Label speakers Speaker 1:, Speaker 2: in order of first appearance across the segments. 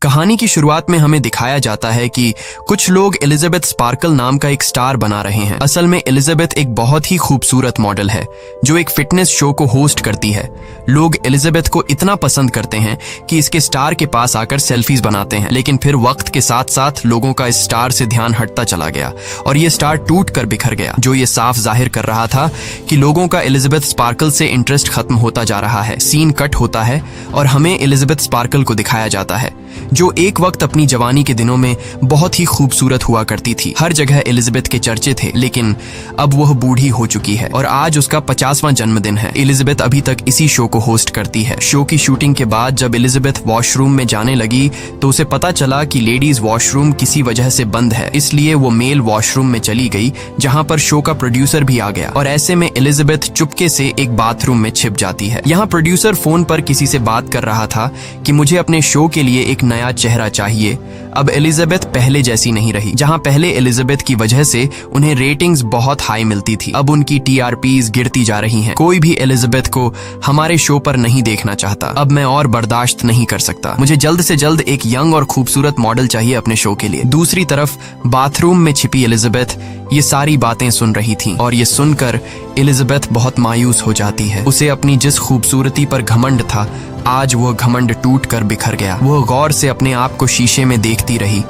Speaker 1: कहानी की शुरुआत में हमें दिखाया जाता है कि कुछ लोग एलिजाबेथ स्पार्कल नाम का एक स्टार बना रहे हैं। असल में एलिजाबेथ एक बहुत ही खूबसूरत मॉडल है जो एक फिटनेस शो को होस्ट करती है। लोग एलिजाबेथ को इतना पसंद करते हैं कि इसके स्टार के पास आकर सेल्फीज बनाते हैं, लेकिन फिर वक्त के साथ साथ लोगों का इस स्टार से ध्यान हटता चला गया और ये स्टार टूट कर बिखर गया, जो ये साफ जाहिर कर रहा था कि लोगों का एलिजाबेथ स्पार्कल से इंटरेस्ट खत्म होता जा रहा है। सीन कट होता है और हमें एलिजाबेथ स्पार्कल को दिखाया जाता है जो एक वक्त अपनी जवानी के दिनों में बहुत ही खूबसूरत हुआ करती थी। हर जगह एलिजाबेथ के चर्चे थे, लेकिन अब वह बूढ़ी हो चुकी है और आज उसका 50वां जन्मदिन है। एलिजाबेथ अभी तक इसी शो को होस्ट करती है। शो की शूटिंग के बाद जब एलिजाबेथ वॉशरूम में जाने लगी तो उसे पता चला कि लेडीज वॉशरूम किसी वजह से बंद है, इसलिए वो मेल वॉशरूम में चली गई जहां पर शो का प्रोड्यूसर भी आ गया और ऐसे में एलिजाबेथ चुपके से एक बाथरूम में छिप जाती है। यहाँ प्रोड्यूसर फोन पर किसी से बात कर रहा था कि मुझे अपने शो के लिए एक नया चेहरा चाहिए। अब एलिजाबेथ पहले जैसी नहीं रही। जहां पहले एलिजाबेथ की वजह से उन्हें रेटिंग्स बहुत हाई मिलती थी, अब उनकी टीआरपीज गिरती जा रही हैं। कोई भी एलिजाबेथ को हमारे शो पर नहीं देखना चाहता। अब मैं और बर्दाश्त नहीं कर सकता। मुझे जल्द से जल्द एक यंग और खूबसूरत मॉडल चाहिए अपने शो के लिए। दूसरी तरफ बाथरूम में छिपी एलिजाबेथ ये सारी बातें सुन रही थी और ये सुनकर एलिजाबेथ बहुत मायूस हो जाती है। उसे अपनी जिस खूबसूरती पर घमंड था, आज वह घमंड टूट कर बिखर गया। वह गौर से अपने आप को शीशे में देखती रही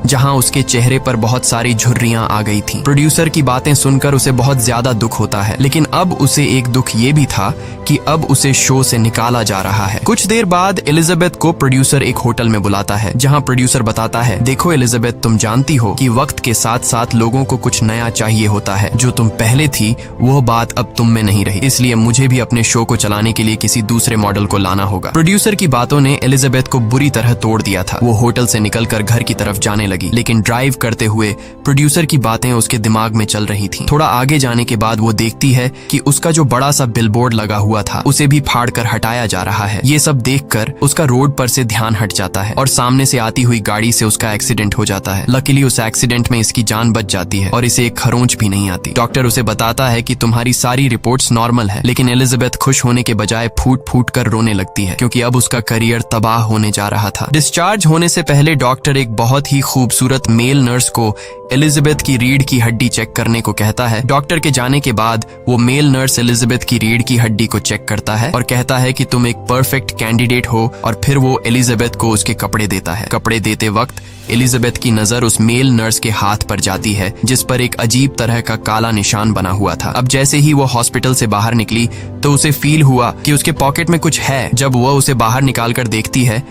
Speaker 1: जहां उसके चेहरे पर बहुत सारी झुर्रियां आ गई थीं। प्रोड्यूसर की बातें सुनकर उसे बहुत ज्यादा दुख होता है, लेकिन अब उसे एक दुख ये भी था कि अब उसे शो से निकाला जा रहा है। कुछ देर बाद एलिजाबेथ को प्रोड्यूसर एक होटल में बुलाता है जहां प्रोड्यूसर बताता है, देखो एलिजाबेथ, तुम जानती हो कि वक्त के साथ साथ लोगों को कुछ नया चाहिए होता है। जो तुम पहले थी वो बात अब तुम में नहीं रही, इसलिए मुझे भी अपने शो को चलाने के लिए किसी दूसरे मॉडल को लाना होगा। प्रोड्यूसर की बातों ने एलिजाबेथ को बुरी तरह तोड़ दिया था। वो होटल से निकलकर घर की तरफ जाने लगी, लेकिन ड्राइव करते हुए प्रोड्यूसर की बातें उसके दिमाग में चल रही थीं। थोड़ा आगे जाने के बाद वो देखती है कि उसका जो बड़ा सा बिलबोर्ड लगा हुआ था उसे भी फाड़कर हटाया जा रहा है। ये सब देखकर उसका रोड पर से ध्यान हट जाता है और सामने से आती हुई गाड़ी से उसका एक्सीडेंट हो जाता है। लकीली उस एक्सीडेंट में इसकी जान बच जाती है और इसे एक खरोंच भी नहीं आती। डॉक्टर उसे बताता है कि तुम्हारी सारी रिपोर्ट्स नॉर्मल है, लेकिन एलिजाबेथ खुश होने के बजाय फूट फूट कर रोने लगती है क्योंकि अब उसका करियर तबाह होने जा रहा था। डिस्चार्ज होने से पहले डॉक्टर एक बहुत ही खूबसूरत मेल नर्स को एलिजाबेथ की रीढ़ की हड्डी चेक करने को कहता है। डॉक्टर के जाने के बाद वो मेल नर्स एलिजाबेथ की रीढ़ की हड्डी को चेक करता है और कहता है कि तुम एक परफेक्ट कैंडिडेट हो, और फिर वो एलिजाबेथ को उसके कपड़े देता है। कपड़े देते वक्त एलिजाबेथ की नजर उस मेल नर्स के हाथ पर जाती है जिस पर एक अजीब तरह का काला निशान बना हुआ था। अब जैसे ही वो हॉस्पिटल से बाहर निकली तो उसे फील हुआ कि उसके पॉकेट में कुछ है। जब वह उसे बाहर निकाल कर देखती है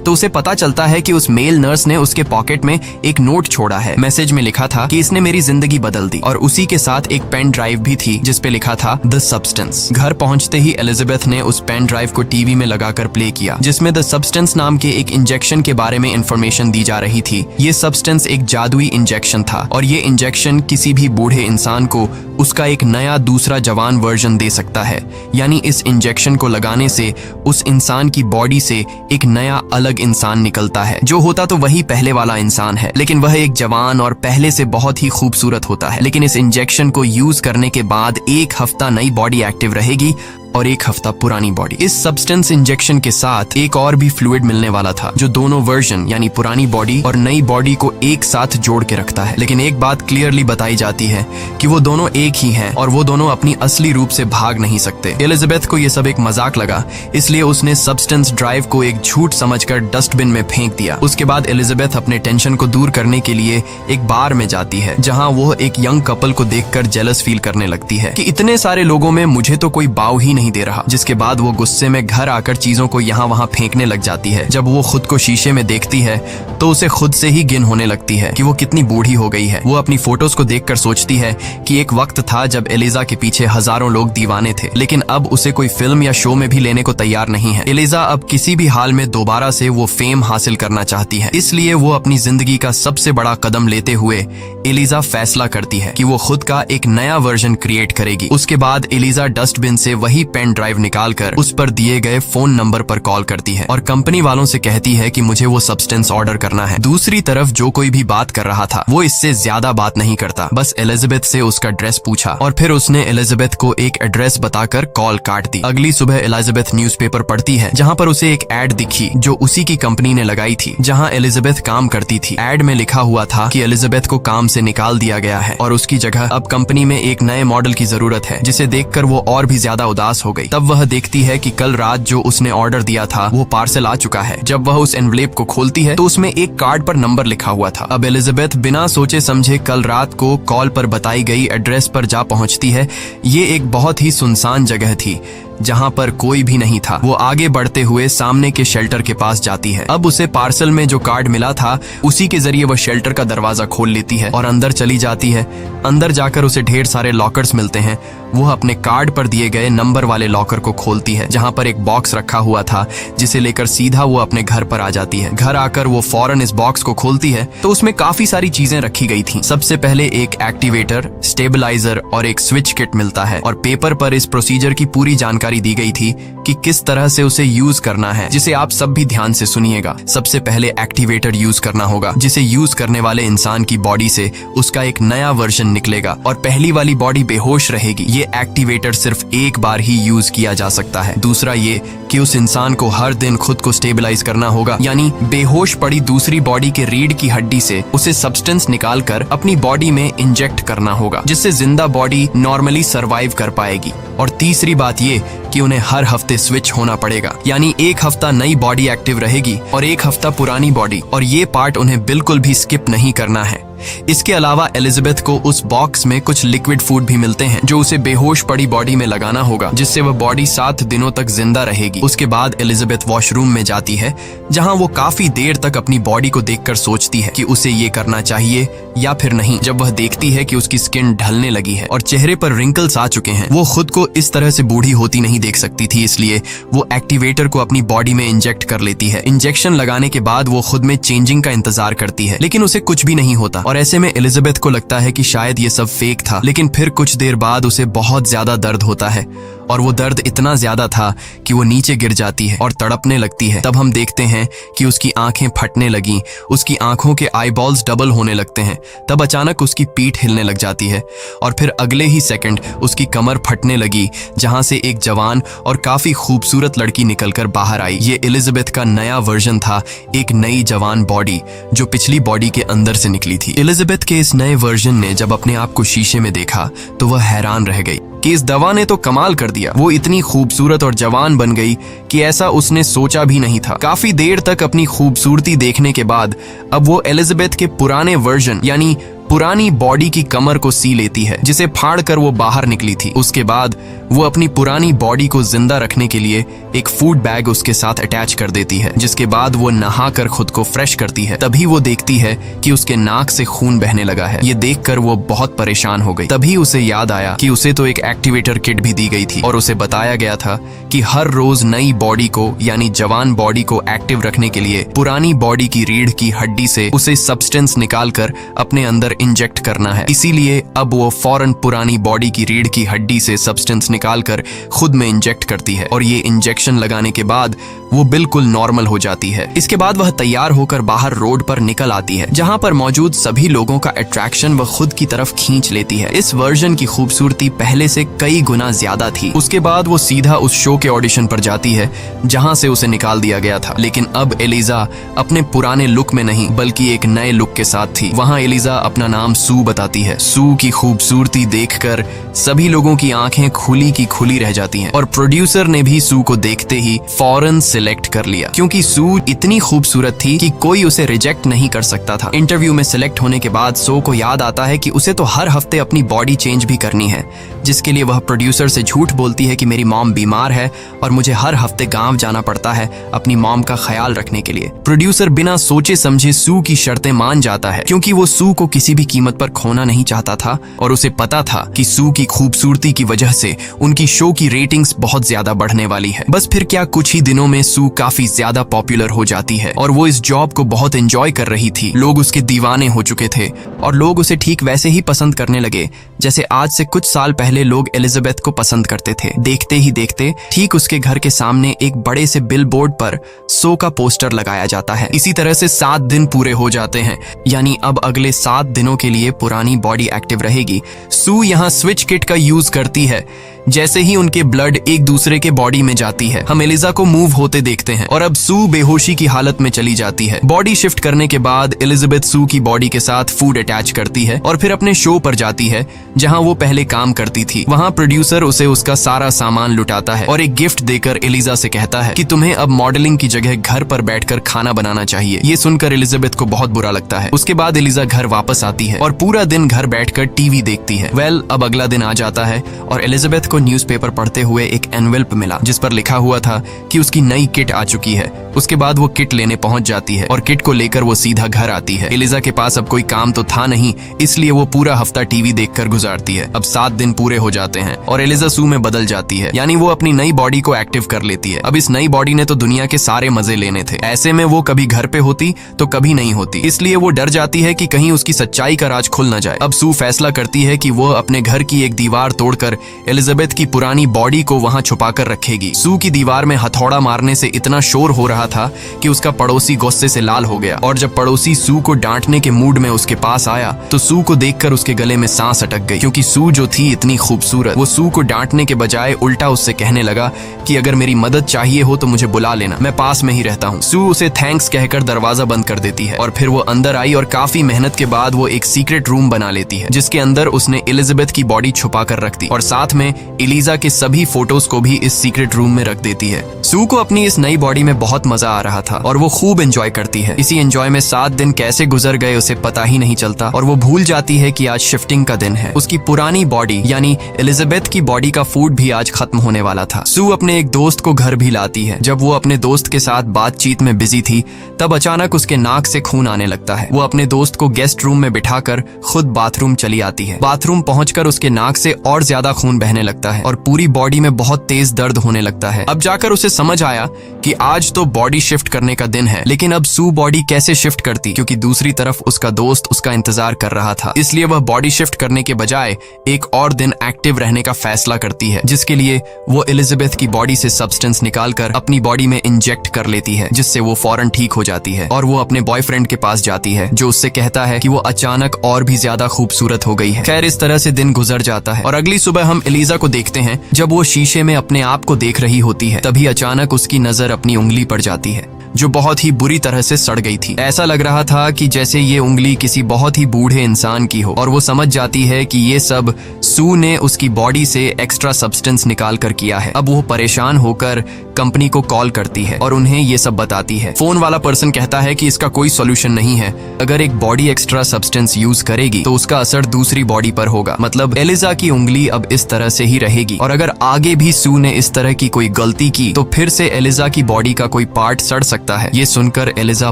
Speaker 1: तो उसे पता चलता है कि उस मेल नर्स ने उसके पॉकेट में एक नोट छोड़ा है। मैसेज में लिखा था कि इसने मेरी जिंदगी बदल दी, और उसी के साथ एक पेन ड्राइव भी थी जिस पे लिखा था द सब्सटेंस। घर पहुंचते ही एलिजाबेथ ने उस पेन ड्राइव को टीवी में लगाकर प्ले किया जिसमें द सब्सटेंस नाम के एक इंजेक्शन के बारे में इंफॉर्मेशन दी जा रही थी। ये सब्सटेंस एक जादुई इंजेक्शन था और ये इंजेक्शन किसी भी बूढ़े इंसान को उसका एक नया दूसरा जवान वर्जन दे सकता है। यानी इस इंजेक्शन को लगाने से उस इंसान की बॉडी से एक नया अलग इंसान निकलता है। जो होता तो वही पहले वाला इंसान है, लेकिन वह एक जवान और पहले से बहुत ही खूबसूरत होता है। लेकिन इस इंजेक्शन को यूज करने के बाद एक हफ्ता नई बॉडी एक्टिव रहेगी और एक हफ्ता पुरानी बॉडी। इस सब्सटेंस इंजेक्शन के साथ एक और भी फ्लूइड मिलने वाला था जो दोनों वर्जन यानी पुरानी बॉडी और नई बॉडी को एक साथ जोड़ के रखता है। लेकिन एक बात क्लियरली बताई जाती है कि वो दोनों एक ही हैं और वो दोनों अपनी असली रूप से भाग नहीं सकते। एलिजाबेथ को ये सब एक मजाक लगा, इसलिए उसने सब्सटेंस ड्राइव को एक झूठ समझकर डस्टबिन में फेंक दिया। उसके बाद एलिजाबेथ अपने टेंशन को दूर करने के लिए एक बार में जाती है जहाँ वो एक यंग कपल को देखकर जेलस फील करने लगती है कि इतने सारे लोगों में मुझे तो कोई बाव ही नहीं दे रहा। जिसके बाद वो गुस्से में घर आकर चीजों को यहाँ वहाँ फेंकने लग जाती है। जब वो खुद को शीशे में देखती है तो उसे खुद से ही घिन होने लगती है कि वो कितनी बूढ़ी हो गई है। वो अपनी फोटोज को देखकर सोचती है कि एक वक्त था जब एलिजा के पीछे हजारों लोग दीवाने थे, लेकिन अब उसे कोई फिल्म या शो में भी लेने को तैयार नहीं है। एलिजा अब किसी भी हाल में दोबारा से वो फेम हासिल करना चाहती है, इसलिए वो अपनी जिंदगी का सबसे बड़ा कदम लेते हुए एलिजा फैसला करती है कि वो खुद का एक नया वर्जन क्रिएट करेगी। उसके बाद एलिजा डस्टबिन से वही पेन ड्राइव निकालकर उस पर दिए गए फोन नंबर पर कॉल करती है और कंपनी वालों से कहती है कि मुझे वो सब्सटेंस ऑर्डर करना है। दूसरी तरफ जो कोई भी बात कर रहा था वो इससे ज्यादा बात नहीं करता, बस एलिजाबेथ से उसका एड्रेस पूछा और फिर उसने एलिजाबेथ को एक एड्रेस बताकर कॉल काट दी। अगली सुबह एलिजाबेथ न्यूज़पेपर पढ़ती है जहाँ पर उसे एक एड दिखी जो उसी की कंपनी ने लगाई थी जहाँ एलिजाबेथ काम करती थी। एड में लिखा हुआ था कि एलिजाबेथ को काम से निकाल दिया गया है और उसकी जगह अब कंपनी में एक नए मॉडल की जरूरत है, जिसे देखकर वो और भी ज्यादा उदास हो गई। तब वह देखती है कि कल रात जो उसने ऑर्डर दिया था वो पार्सल आ चुका है। जब वह उस एनवलेप को खोलती है तो उसमें एक कार्ड पर नंबर लिखा हुआ था। अब एलिजाबेथ बिना सोचे समझे कल रात को कॉल पर बताई गई एड्रेस पर जा पहुंचती है। ये एक बहुत ही सुनसान जगह थी जहां पर कोई भी नहीं था। वो आगे बढ़ते हुए सामने के शेल्टर के पास जाती है। अब उसे पार्सल में जो कार्ड मिला था उसी के जरिए वह शेल्टर का दरवाजा खोल लेती है और अंदर चली जाती है। अंदर जाकर उसे ढेर सारे लॉकर्स मिलते हैं। वह अपने कार्ड पर दिए गए नंबर वाले लॉकर को खोलती है जहां पर एक बॉक्स रखा हुआ था, जिसे लेकर सीधा वो अपने घर पर आ जाती है। घर आकर वो फौरन इस बॉक्स को खोलती है तो उसमें काफी सारी चीजें रखी गई थी। सबसे पहले एक एक्टिवेटर, स्टेबलाइजर और एक स्विच किट मिलता है और पेपर पर इस प्रोसीजर की पूरी जानकारी दी गई थी कि किस तरह से उसे यूज करना है, जिसे आप सब भी ध्यान से सुनिएगा। सबसे पहले एक्टिवेटर यूज करना होगा, जिसे यूज करने वाले इंसान की बॉडी से उसका एक नया वर्जन निकलेगा और पहली वाली बॉडी बेहोश रहेगी। ये एक्टिवेटर सिर्फ एक बार ही यूज किया जा सकता है। दूसरा ये कि उस इंसान को हर दिन खुद को स्टेबलाइज करना होगा, यानी बेहोश पड़ी दूसरी बॉडी के रीढ़ की हड्डी से उसे सब्सटेंस निकालकर अपनी बॉडी में इंजेक्ट करना होगा, जिससे जिंदा बॉडी नॉर्मली सरवाइव कर पाएगी। और तीसरी बात ये कि उन्हें हर हफ्ते स्विच होना पड़ेगा, यानी एक हफ्ता नई बॉडी एक्टिव रहेगी और एक हफ्ता पुरानी बॉडी, और ये पार्ट उन्हें बिल्कुल भी स्किप नहीं करना है। इसके अलावा एलिजाबेथ को उस बॉक्स में कुछ लिक्विड फूड भी मिलते हैं जो उसे बेहोश पड़ी बॉडी में लगाना होगा, जिससे वह बॉडी 7 दिनों तक जिंदा रहेगी। उसके बाद एलिजाबेथ वॉशरूम में जाती है जहां वो काफी देर तक अपनी बॉडी को देखकर सोचती है कि उसे ये करना चाहिए या फिर नहीं। जब वह देखती है कि उसकी स्किन ढलने लगी है और चेहरे पर रिंकल्स आ चुके हैं, वो खुद को इस तरह से बूढ़ी होती नहीं देख सकती थी, इसलिए वो एक्टिवेटर को अपनी बॉडी में इंजेक्ट कर लेती है। इंजेक्शन लगाने के बाद वो खुद में चेंजिंग का इंतजार करती है, लेकिन उसे कुछ भी नहीं होता और ऐसे में एलिजाबेथ को लगता है कि शायद ये सब फेक था। लेकिन फिर कुछ देर बाद उसे बहुत ज्यादा दर्द होता है और वो दर्द इतना ज्यादा था कि वो नीचे गिर जाती है और तड़पने लगती है। तब हम देखते हैं कि उसकी आंखें फटने लगी, उसकी आंखों के आईबॉल्स डबल होने लगते हैं। तब अचानक उसकी पीठ हिलने लग जाती है और फिर अगले ही सेकंड उसकी कमर फटने लगी, जहां से एक जवान और काफी खूबसूरत लड़की निकलकर बाहर आई। ये एलिजाबेथ का नया वर्जन था, एक नई जवान बॉडी जो पिछली बॉडी के अंदर से निकली थी। एलिजाबेथ के इस नए वर्जन ने जब अपने आप को शीशे में देखा तो वह हैरान रह गई कि इस दवा ने तो कमाल कर दिया। वो इतनी खूबसूरत और जवान बन गई कि ऐसा उसने सोचा भी नहीं था। काफी देर तक अपनी खूबसूरती देखने के बाद अब वो एलिजाबेथ के पुराने वर्जन यानी पुरानी बॉडी की कमर को सी लेती है, जिसे फाड़कर वो बाहर निकली थी। उसके बाद वो अपनी पुरानी बॉडी को जिंदा रखने के लिए एक फूड बैग उसके साथ अटैच कर देती है, जिसके बाद वो नहाकर खुद को फ्रेश करती है। तभी वो देखती है कि उसके नाक से खून बहने लगा है। ये देखकर वो बहुत परेशान हो गई। तभी उसे याद आया कि उसे तो एक एक्टिवेटर किट भी दी गई थी और उसे बताया गया था कि हर रोज नई बॉडी को यानी जवान बॉडी को एक्टिव रखने के लिए पुरानी बॉडी की रीढ़ की हड्डी से उसे सब्सटेंस निकालकर अपने अंदर इंजेक्ट करना है। इसीलिए अब वो फौरन पुरानी बॉडी की रीढ़ की हड्डी से सब्सटेंस निकालकर खुद में इंजेक्ट करती है और ये इंजेक्शन लगाने के बाद वो बिल्कुल नॉर्मल हो जाती है। इसके बाद वह तैयार होकर बाहर रोड पर निकल आती है, जहां पर मौजूद सभी लोगों का अट्रैक्शन वह खुद की तरफ खींच लेती है। इस वर्जन की खूबसूरती पहले से कई गुना ज्यादा थी। उसके बाद वो सीधा उस शो के ऑडिशन पर जाती है जहां से उसे निकाल दिया गया था। लेकिन अब एलिजा अपने पुराने लुक में नहीं बल्कि एक नए लुक के साथ थी। वहां एलिजा अपना नाम सू बताती है। सू की खूबसूरती देखकर सभी लोगों की आंखें खुली की खुली रह जाती हैं और प्रोड्यूसर ने भी सू को देखते ही फौरन सिलेक्ट कर लिया, क्योंकि सू इतनी खूबसूरत थी कि कोई उसे रिजेक्ट नहीं कर सकता था। इंटरव्यू में सिलेक्ट होने के बाद सो को याद आता है कि उसे तो हर हफ्ते अपनी बॉडी चेंज भी करनी है, जिसके लिए वह प्रोड्यूसर से झूठ बोलती है कि मेरी मॉम बीमार है और मुझे हर हफ्ते गांव जाना पड़ता है अपनी मॉम का ख्याल रखने के लिए। प्रोड्यूसर बिना सोचे समझे सू की शर्तें मान जाता है, क्योंकि वो सू को किसी भी कीमत पर खोना नहीं चाहता था और उसे पता था कि सू की खूबसूरती की वजह से उनकी शो की रेटिंग्स बहुत ज्यादा बढ़ने वाली है। बस फिर क्या, कुछ ही दिनों में सू काफी ज्यादा पॉपुलर हो जाती है और वो इस जॉब को बहुत एंजॉय कर रही थी। लोग उसके दीवाने हो चुके थे और लोग उसे ठीक वैसे ही पसंद करने लगे जैसे आज से कुछ साल पहले पहले लोग एलिजाबेथ को पसंद करते थे। देखते ही देखते ठीक उसके घर के सामने एक बड़े से बिलबोर्ड पर सो का पोस्टर लगाया जाता है। इसी तरह से 7 दिन पूरे हो जाते हैं, यानी अब अगले 7 दिनों के लिए पुरानी बॉडी एक्टिव रहेगी। सू यहाँ स्विच किट का यूज करती है। जैसे ही उनके ब्लड एक दूसरे के बॉडी में जाती है, हम एलिजा को मूव होते देखते हैं और अब सू बेहोशी की हालत में चली जाती है। बॉडी शिफ्ट करने के बाद एलिजाबेथ सू की बॉडी के साथ फूड अटैच करती है और फिर अपने शो पर जाती है जहां वो पहले काम करती थी। वहां प्रोड्यूसर उसे उसका सारा सामान लुटाता है और एक गिफ्ट देकर एलिजा से कहता है कि तुम्हें अब मॉडलिंग की जगह घर पर बैठकर खाना बनाना चाहिए। ये सुनकर एलिजाबेथ को बहुत बुरा लगता है। उसके बाद एलिजा घर वापस आती है और पूरा दिन घर बैठकर टीवी देखती है। अब अगला दिन आ जाता है और एलिजाबेथ को न्यूज़पेपर पढ़ते हुए एक एनवेल्प मिला जिस पर लिखा हुआ था कि उसकी नई किट आ चुकी है। उसके बाद वो किट लेने पहुंच जाती है और किट को लेकर वो सीधा घर आती है। एलिजा के पास अब कोई काम तो था नहीं, इसलिए वो पूरा हफ्ता टीवी देखकर गुजारती है। अब 7 दिन पूरे हो जाते हैं और एलिजा सू में बदल जाती है, यानी वो अपनी नई बॉडी को एक्टिव कर लेती है। अब इस नई बॉडी ने तो दुनिया के सारे मजे लेने थे। ऐसे में वो कभी घर पे होती तो कभी नहीं होती, इसलिए वो डर जाती है कि कहीं उसकी सच्चाई का राज खुल न जाए। अब सू फैसला करती है कि वो अपने घर की एक दीवार तोड़कर एलिजाबेथ की पुरानी बॉडी को वहां छुपाकर रखेगी। सू की दीवार में हथौड़ा मारने से इतना शोर हो रहा था कि उसका पड़ोसी गुस्से से लाल हो गया और जब पड़ोसी सू को डांटने के मूड में उसके पास आया तो सू को देखकर उसके गले में सांस अटक गई, क्योंकि सू जो थी इतनी खूबसूरत। वो सू को डांटने के बजाय उल्टा उससे कहने लगा कि अगर मेरी मदद चाहिए हो तो मुझे बुला लेना, मैं पास में ही रहता हूँ। सू उसे थैंक्स कहकर दरवाजा बंद कर देती है और फिर वो अंदर आई और काफी मेहनत के बाद वो एक सीक्रेट रूम बना लेती है जिसके अंदर उसने एलिजाबेथ की बॉडी छुपा कर रख दी और साथ में एलिजा के सभी फोटोज को भी इस सीक्रेट रूम में रख देती है। सू को अपनी इस नई बॉडी में बहुत मजा आ रहा था और वो खूब एंजॉय करती है। इसी एंजॉय में 7 दिन कैसे गुजर गए उसे पता ही नहीं चलता और वो भूल जाती है कि आज शिफ्टिंग का दिन है। उसकी पुरानी बॉडी यानी एलिजाबेथ की बॉडी का फूड भी आज खत्म होने वाला था। सू अपने एक दोस्त को घर भी लाती है। जब वो अपने दोस्त के साथ बातचीत में बिजी थी तब अचानक उसके नाक से खून आने लगता है। वो अपने दोस्त को गेस्ट रूम में बिठाकर खुद बाथरूम चली आती है। बाथरूम पहुंचकर उसके नाक से और ज्यादा खून बहने लगता है और पूरी बॉडी में बहुत तेज दर्द होने लगता है। अब जाकर उसे समझ आया कि आज तो बॉडी शिफ्ट करने का दिन है, लेकिन अब सू बॉडी कैसे शिफ्ट करती, क्योंकि दूसरी तरफ उसका दोस्त उसका इंतजार कर रहा था। इसलिए वह बॉडी शिफ्ट करने के बजाय एक और दिन एक्टिव रहने का फैसला करती है, जिसके लिए वो एलिजाबेथ की बॉडी से सब्सटेंस निकालकर अपनी बॉडी में इंजेक्ट कर लेती है, जिससे वो फौरन ठीक हो जाती है और वो अपने बॉयफ्रेंड के पास जाती है जो उससे कहता है कि वो अचानक और भी ज्यादा खूबसूरत हो गई है। खैर इस तरह से दिन गुजर जाता है और अगली सुबह हम एलिजा को देखते हैं। जब वो शीशे में अपने आप को देख रही होती है तभी अचानक उसकी नजर अपनी उंगली पर जाती है जो बहुत ही बुरी तरह से सड़ गई थी। ऐसा लग रहा था कि जैसे ये उंगली किसी बहुत ही बूढ़े इंसान की हो और वो समझ जाती है कि ये सब सू ने उसकी बॉडी से एक्स्ट्रा सब्सटेंस निकाल कर किया है। अब वो परेशान होकर कंपनी को कॉल करती है और उन्हें ये सब बताती है। फोन वाला पर्सन कहता है कि इसका कोई सॉल्यूशन नहीं है। अगर एक बॉडी एक्स्ट्रा सब्सटेंस यूज करेगी तो उसका असर दूसरी बॉडी पर होगा, मतलब एलिजा की उंगली अब इस तरह से ही रहेगी और अगर आगे भी सू ने इस तरह की कोई गलती की तो फिर से एलिजा की बॉडी का कोई पार्ट सड़ सकता है। ये सुनकर एलिजा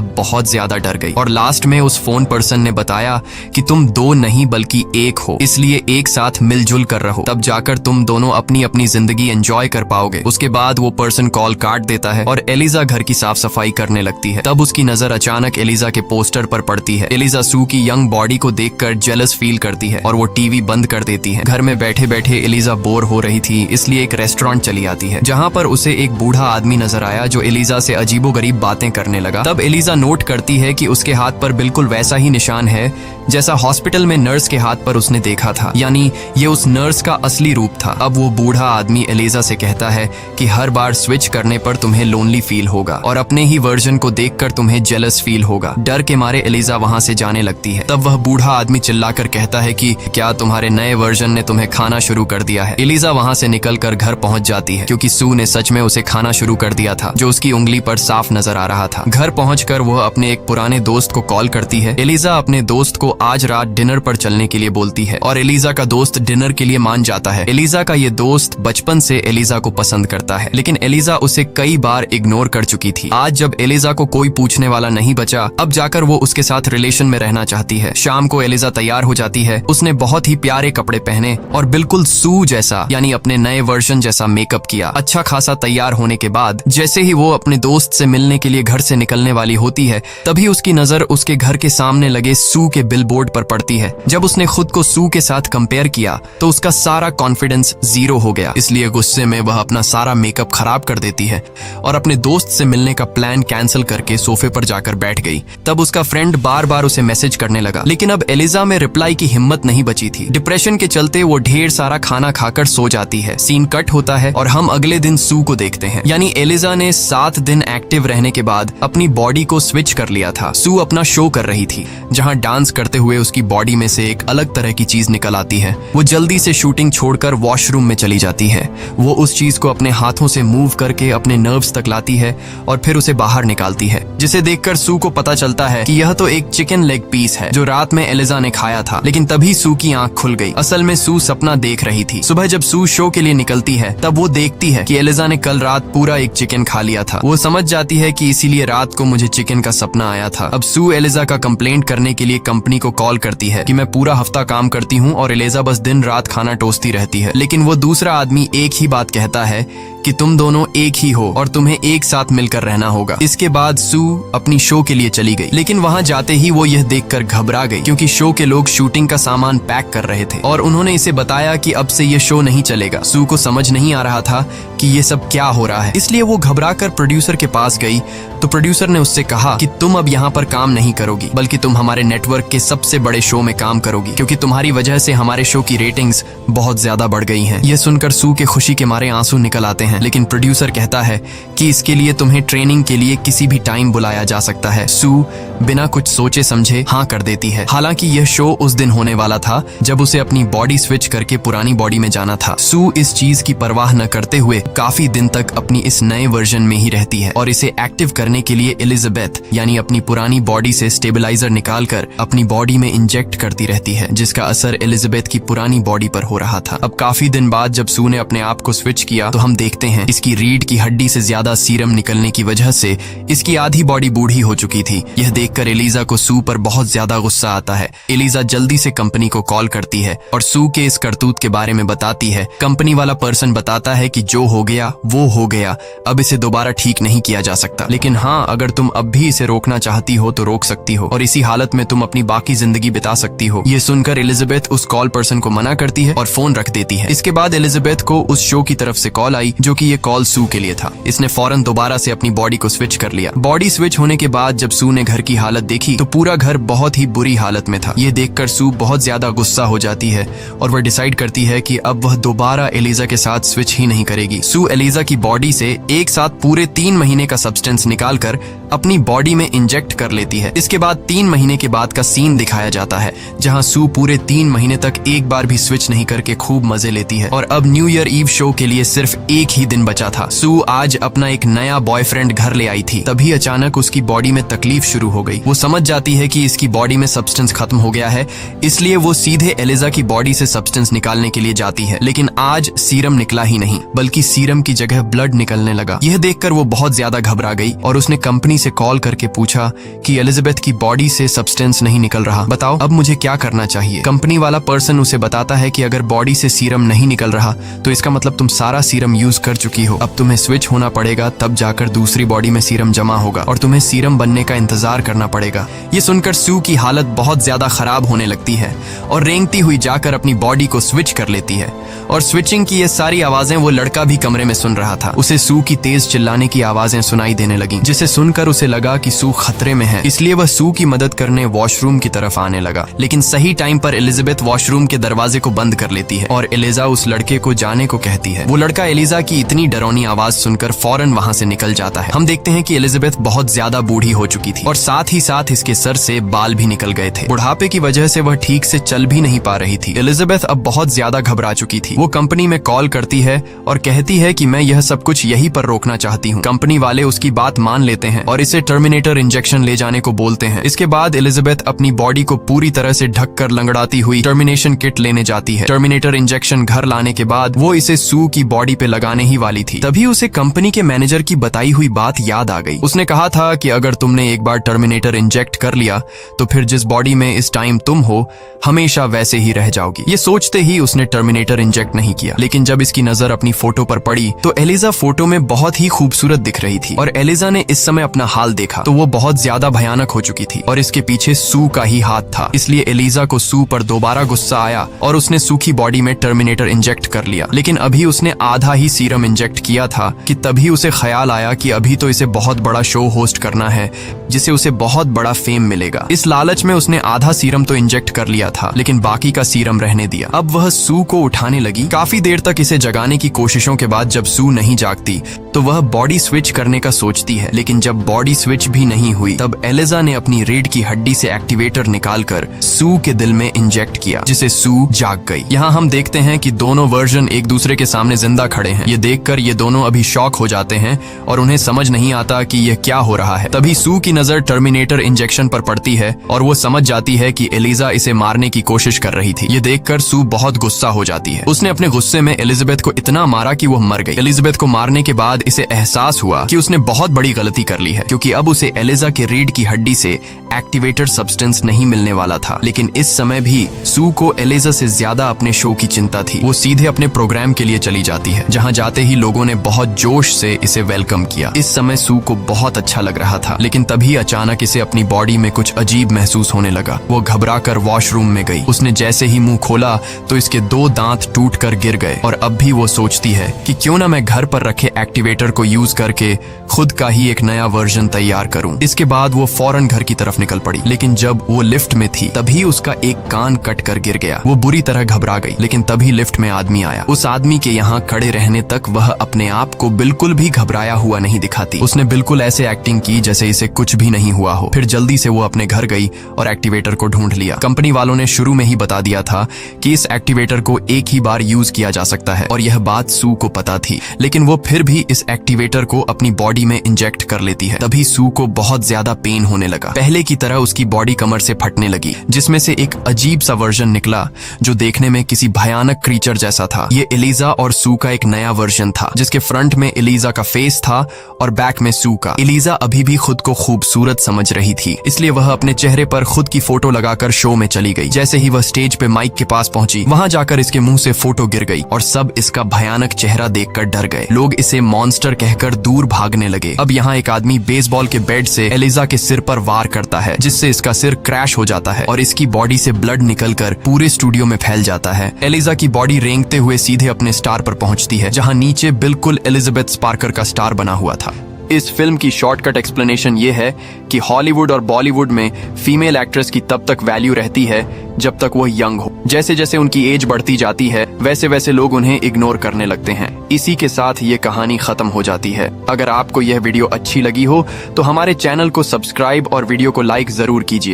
Speaker 1: बहुत ज्यादा डर गई और लास्ट में उस फोन पर्सन ने बताया कि तुम 2 नहीं बल्कि 1 हो, इसलिए एक साथ मिलजुल कर रहो, तब जाकर तुम दोनों अपनी अपनी जिंदगी एंजॉय कर पाओगे। उसके बाद वो पर्सन कॉल काट देता है और एलिजा घर की साफ सफाई करने लगती है। तब उसकी नजर अचानक एलिजा के पोस्टर पर पड़ती है। एलिजा सू की यंग बॉडी को देखकर जेलस फील करती है और वो टीवी बंद कर देती है। घर में बैठे बैठे एलिजा बोर हो रही थी, इसलिए एक रेस्टोरेंट चली आती है जहाँ पर उसे एक बूढ़ा आदमी नजर आया जो एलिजा से अजीबोगरीब बातें करने लगा। तब एलिजा नोट करती है कि उसके हाथ पर बिल्कुल वैसा ही निशान है जैसा हॉस्पिटल में नर्स के हाथ पर उसने देखा था, यानी ये उस नर्स का असली रूप था। अब वो बूढ़ा आदमी एलिजा से कहता है कि हर बार स्विच करने पर तुम्हें लोनली फील होगा और अपने ही वर्जन को देखकर तुम्हें जेलस फील होगा। डर के मारे एलिजा वहां से जाने लगती है। तब वह बूढ़ा आदमी चिल्लाकर कहता है कि क्या तुम्हारे नए वर्जन ने तुम्हें खाना शुरू कर दिया है। एलिजा वहां से निकलकर घर पहुंच जाती है क्योंकि सू ने सच में उसे खाना शुरू कर दिया था जो उसकी उंगली पर साफ नजर आ रहा था। घर पहुंचकर वह अपने एक पुराने दोस्त को कॉल करती है। एलिजा अपने दोस्त को आज रात डिनर पर चलने के लिए बोलती है और एलिजा का दोस्त डिनर के लिए मान जाता है। एलिजा का ये दोस्त बचपन से एलिजा को पसंद करता है, लेकिन एलिजा उसे कई बार इग्नोर कर चुकी थी। आज जब एलिजा को कोई पूछने वाला नहीं बचा, अब जाकर वो उसके साथ रिलेशन में रहना चाहती है। शाम को एलिजा तैयार हो जाती है। उसने बहुत ही प्यारे कपड़े पहने और बिल्कुल सू जैसा यानी अपने नए वर्जन जैसा मेकअप किया। अच्छा खासा तैयार होने के बाद जैसे ही वो अपने दोस्त से मिलने के लिए घर से निकलने वाली होती है तभी उसकी नजर उसके घर के सामने लगे सू के बिलबोर्ड बोर्ड पर पढ़ती है। जब उसने खुद को सू के साथ कंपेयर किया तो उसका सारा कॉन्फिडेंस 0 हो गया। इसलिए गुस्से में वह अपना सारा मेकअप खराब कर देती है और अपने दोस्त से मिलने का प्लान कैंसिल करके सोफे पर जाकर बैठ गई। तब उसका फ्रेंड बार बार उसे मैसेज करने लगा, लेकिन अब एलिजा में रिप्लाई की हिम्मत नहीं बची थी। डिप्रेशन के चलते वो ढेर सारा खाना खाकर सो जाती है। सीन कट होता है और हम अगले दिन सू को देखते हैं। यानी एलिजा ने 7 दिन एक्टिव रहने के बाद अपनी बॉडी को स्विच कर लिया था। सू अपना शो कर रही थी, जहां डांस करते हुए उसकी बॉडी में से एक अलग तरह की चीज निकल आती है। वो जल्दी से शूटिंग छोड़कर वॉशरूम में चली जाती है। वो उस चीज को अपने हाथों से मूव करके अपने नर्व्स तक लाती है और फिर उसे बाहर निकालती है, जिसे देखकर सू को पता चलता है कि यह तो एक चिकन लेग पीस है जो रात में एलिजा ने खाया था। लेकिन तभी सू की आंख खुल गई। असल में सू सपना देख रही थी। सुबह जब सू शो के लिए निकलती है तब वो देखती है कि एलिजा ने कल रात पूरा एक चिकन खा लिया था। वो समझ जाती है कि इसीलिए रात को मुझे चिकन का सपना आया था। अब सू एलिजा का कंप्लेंट करने के लिए कंपनी को कॉल करती है कि मैं पूरा हफ्ता काम करती हूँ और एलिजा बस दिन रात खाना टोसती रहती है। लेकिन वो दूसरा आदमी एक ही बात कहता है कि तुम दोनों एक ही हो और तुम्हें एक साथ मिलकर रहना होगा। इसके बाद सू अपनी शो के लिए चली गई, लेकिन वहां जाते ही वो यह देखकर घबरा गई क्योंकि शो के लोग शूटिंग का सामान पैक कर रहे थे और उन्होंने इसे बताया कि अब से ये शो नहीं चलेगा। सू को समझ नहीं आ रहा था कि ये सब क्या हो रहा है, इसलिए वो घबराकर प्रोड्यूसर के पास गई तो प्रोड्यूसर ने उससे कहा कि तुम अब यहाँ पर काम नहीं करोगी, बल्कि तुम हमारे नेटवर्क के सबसे बड़े शो में काम करोगी, क्योंकि तुम्हारी वजह से हमारे शो की रेटिंग्स बहुत ज्यादा बढ़ गई हैं। यह सुनकर सू के खुशी के मारे आंसू निकल आते हैं, लेकिन प्रोड्यूसर कहता है कि इसके लिए तुम्हें ट्रेनिंग के लिए किसी भी टाइम बुलाया जा सकता है। सू बिना कुछ सोचे समझे हाँ कर देती है। हालांकि यह शो उस दिन होने वाला था जब उसे अपनी बॉडी स्विच करके पुरानी बॉडी में जाना था। सू इस चीज की परवाह न करते हुए काफी दिन तक अपनी इस नए वर्जन में ही रहती है और इसे एक्टिव करने के लिए एलिजाबेथ यानी अपनी पुरानी बॉडी से स्टेबलाइजर निकालकर अपनी बॉडी में इंजेक्ट करती रहती है, जिसका असर एलिजाबेथ की पुरानी बॉडी पर हो रहा था। अब काफी दिन बाद जब सू ने अपने आप को स्विच किया तो हम देखते हैं इसकी रीढ़ की हड्डी से ज्यादा सीरम निकलने की वजह से इसकी आधी बॉडी बूढ़ी हो चुकी थी। यह देखकर एलिजा को सू पर बहुत ज्यादा गुस्सा आता है। एलिजा जल्दी से कंपनी को कॉल करती है और सू के इस करतूत के बारे में बताती है। कंपनी वाला पर्सन बताता है कि जो हो गया वो हो गया, अब इसे दोबारा ठीक नहीं किया जा सकता, लेकिन हाँ अगर तुम अब भी इसे रोकना चाहती हो तो रोक सकती हो और इसी हालत में तुम अपनी बाकी जिंदगी बिता सकती हो। ये सुनकर एलिजाबेथ उस कॉल पर्सन को मना करती है और फोन रख देती है। इसके बाद एलिजाबेथ को उस शो की तरफ से कॉल आई जो कि ये कॉल सू के लिए था। इसने फौरन दोबारा से अपनी बॉडी को स्विच कर लिया। बॉडी स्विच होने के बाद जब सू ने घर की हालत देखी तो पूरा घर बहुत ही बुरी हालत में था। ये देखकर सू बहुत ज्यादा गुस्सा हो जाती है और वह डिसाइड करती है कि अब वह दोबारा एलिजा के साथ स्विच ही नहीं करेगी। सू एलिजा की बॉडी से एक साथ पूरे 3 महीने का सब्सटेंस निकालकर अपनी बॉडी में इंजेक्ट कर लेती है। इसके बाद 3 महीने के बाद का सीन दिखाया जाता है जहां सू पूरे 3 महीने तक एक बार भी स्विच नहीं करके खूब मजे लेती है और अब न्यू ईयर ईव शो के लिए सिर्फ एक ही दिन बचा था। सू आज अपना एक नया बॉयफ्रेंड घर ले आई थी, तभी अचानक उसकी बॉडी में तकलीफ शुरू हो गई। वो समझ जाती है कि इसकी बॉडी में सब्सटेंस खत्म हो गया है, इसलिए वो सीधे एलिजा की बॉडी से सब्सटेंस निकालने के लिए जाती है। लेकिन आज सीरम निकला ही नहीं, बल्कि सीरम की जगह ब्लड निकलने लगा। यह देखकर वो बहुत ज्यादा घबरा गई और उसने कंपनी से कॉल करके पूछा कि एलिजाबेथ की बॉडी से सब्सटेंस नहीं निकल रहा, बताओ अब मुझे क्या करना चाहिए। कंपनी वाला पर्सन उसे बताता है कि अगर बॉडी से सीरम नहीं निकल रहा तो इसका मतलब तुम सारा सीरम यूज कर चुकी हो। अब तुम्हें स्विच होना पड़ेगा, तब जाकर दूसरी बॉडी में सीरम जमा होगा और तुम्हें सीरम बनने का इंतजार करना पड़ेगा। ये सुनकर सू की हालत बहुत ज्यादा खराब होने लगती है और रेंगती हुई जाकर अपनी बॉडी को स्विच कर लेती है और स्विचिंग की ये सारी आवाजें वो लड़का भी कमरे में सुन रहा था। उसे सू की तेज चिल्लाने की आवाजें सुनाई देने लगीं, जिसे सुनकर उसे लगा कि सू खतरे में है, इसलिए वह सू की मदद करने वॉशरूम की तरफ आने लगा। लेकिन सही टाइम पर एलिजाबेथ वॉशरूम के दरवाजे को बंद कर लेती है और एलिजा उस लड़के को जाने को कहती है। वो लड़का एलिजा की इतनी डरावनी आवाज सुनकर फौरन वहां से निकल जाता है। हम देखते हैं कि एलिजाबेथ बहुत ज्यादा बूढ़ी हो चुकी थी और साथ ही साथ इसके सर से बाल भी निकल गए थे। बुढ़ापे की वजह से वह ठीक से चल भी नहीं पा रही थी। एलिजाबेथ अब बहुत ज्यादा घबरा चुकी थी। वो कंपनी में कॉल करती है और कहती है कि मैं यह सब कुछ यहीं पर रोकना चाहती हूँ। कंपनी वाले उसकी बात मान लेते हैं और इसे टर्मिनेटर इंजेक्शन ले जाने को बोलते हैं। इसके बाद एलिजाबेथ अपनी बॉडी को पूरी तरह से ढककर लंगड़ाती हुई टर्मिनेशन किट लेने जाती है। टर्मिनेटर इंजेक्शन घर लाने के बाद वो इसे सू की बॉडी पे लगाने ही वाली थी, तभी उसे कंपनी के मैनेजर की बताई हुई बात याद आ गई। उसने कहा था कि अगर तुमने एक बार टर्मिनेटर टर्मिनेटर इंजेक्ट कर लिया तो फिर जिस बॉडी में इस टाइम तुम हो हमेशा वैसे ही रह जाओगी। ये सोचते ही उसने टर्मिनेटर इंजेक्ट नहीं किया। लेकिन जब इसकी नजर अपनी फोटो पर पड़ी तो एलिजा फोटो में बहुत ही खूबसूरत दिख रही थी और एलिजा ने इस समय अपना हाल देखा तो वो बहुत ज्यादा भयानक हो चुकी थी और इसके पीछे सू का ही हाथ था। इसलिए एलिजा को सू पर दोबारा गुस्सा आया और उसने सू की बॉडी में टर्मिनेटर इंजेक्ट कर लिया। लेकिन अभी उसने आधा ही सीरम इंजेक्ट किया था कि तभी उसे ख्याल आया कि अभी तो इसे बहुत बड़ा शो होस्ट करना है जिसे उसे बहुत बड़ा फेम मिलेगा। इस लालच में उसने आधा सीरम तो इंजेक्ट कर लिया था लेकिन बाकी का सीरम रहने दिया। अब वह सू को उठाने लगी। काफी देर तक इसे जगाने की कोशिशों के बाद जब सू नहीं जागती तो वह बॉडी स्विच करने का सोचती है। लेकिन जब बॉडी स्विच भी नहीं हुई तब एलिजा ने अपनी रीढ़ की हड्डी से एक्टिवेटर निकालकर सू के दिल में इंजेक्ट किया जिसे सू जाग गई। यहाँ हम देखते हैं कि दोनों वर्जन एक दूसरे के सामने जिंदा खड़े हैं। ये देखकर ये दोनों अभी शॉक हो जाते हैं और उन्हें समझ नहीं आता कि यह क्या हो रहा है। तभी सू की नजर टर्मिनेटर इंजेक्शन पर पड़ती है और वो समझ जाती है कि एलिजा इसे मारने की कोशिश कर रही थी। ये देखकर सू बहुत गुस्सा हो जाती है। उसने अपने गुस्से में एलिजाबेथ को इतना मारा कि वो मर गई। एलिजाबेथ को मारने के बाद इसे एहसास हुआ कि उसने बहुत बड़ी गलती कर ली है क्योंकि अब उसे एलिजा के रीढ़ की हड्डी से एक्टिवेटर सब्सटेंस नहीं मिलने वाला था। लेकिन इस समय भी सू को एलिजा से ज्यादा अपने शो की चिंता थी। वो सीधे अपने प्रोग्राम के लिए चली जाती है जहां जाते ही लोगों ने बहुत जोश से इसे वेलकम किया। इस समय सू को बहुत अच्छा लग रहा था लेकिन तभी अचानक इसे अपनी बॉडी में कुछ अजीब महसूस होने लगा। वो घबराकर वॉशरूम में गई। उसने जैसे ही मुंह खोला तो इसके 2 दांत टूटकर गिर गए और अब भी वो सोचती है कि क्यों ना मैं घर पर रखे एक्टिवेटर को यूज करके खुद का ही एक नया वर्जन तैयार करूं। इसके बाद वो फौरन घर की तरफ निकल पड़ी। लेकिन जब वो लिफ्ट में थी तभी उसका एक कान कट कर गिर गया। वो बुरी तरह घबरा गई। लेकिन तभी लिफ्ट में आदमी आया। उस आदमी के यहाँ खड़े रहने तक वह अपने आप को बिल्कुल भी घबराया हुआ नहीं दिखाती। उसने बिल्कुल ऐसे एक्टिंग की जैसे इसे कुछ भी नहीं हुआ हो। फिर जल्दी से वो अपने घर गई और एक्टिवेटर को ढूंढ लिया। कंपनी वालों ने शुरू में ही बता दिया था कि इस एक्टिवेटर को एक ही बार यूज किया जा सकता है और यह बात सू को पता थी। लेकिन वो फिर भी इस एक्टिवेटर को अपनी बॉडी में इंजेक्ट कर लेती है। तभी सू को बहुत ज्यादा पेन होने लगा। पहले की तरह उसकी बॉडी कमर से फटने लगी जिसमें से एक अजीब सा वर्जन निकला जो देखने में किसी भयानक क्रीचर जैसा था। ये एलिजा और सू का एक नया वर्जन था जिसके फ्रंट में एलिजा का फेस था और बैक में सू का। एलिजा अभी भी खुद को खूबसूरत समझ रही थी इसलिए वह अपने चेहरे पर खुद की फोटो लगाकर शो में चली गई। जैसे ही वह स्टेज पे माइक के पास पहुंची वहां जाकर इसके मुंह से फोटो गिर गई और सब इसका भयानक चेहरा देखकर डर गए। लोग इसे मॉन्स्टर कहकर दूर भागने लगे। अब यहाँ एक आदमी बेसबॉल के बैट से एलिजा के सिर पर वार करता है जिससे इसका सिर क्रैश हो जाता है और इसकी बॉडी से ब्लड निकलकर पूरे स्टूडियो में फैल जाता है। एलिजा की बॉडी रेंगते हुए सीधे अपने स्टार पर पहुंचती है जहां नीचे बिल्कुल एलिजाबेथ स्पार्कर का स्टार बना हुआ था। इस फिल्म की शॉर्टकट एक्सप्लेनेशन ये है कि हॉलीवुड और बॉलीवुड में फीमेल एक्ट्रेस की तब तक वैल्यू रहती है जब तक वो यंग हो। जैसे जैसे उनकी एज बढ़ती जाती है वैसे वैसे लोग उन्हें इग्नोर करने लगते हैं। इसी के साथ ये कहानी खत्म हो जाती है। अगर आपको यह वीडियो अच्छी लगी हो तो हमारे चैनल को सब्सक्राइब और वीडियो को लाइक जरूर कीजिए।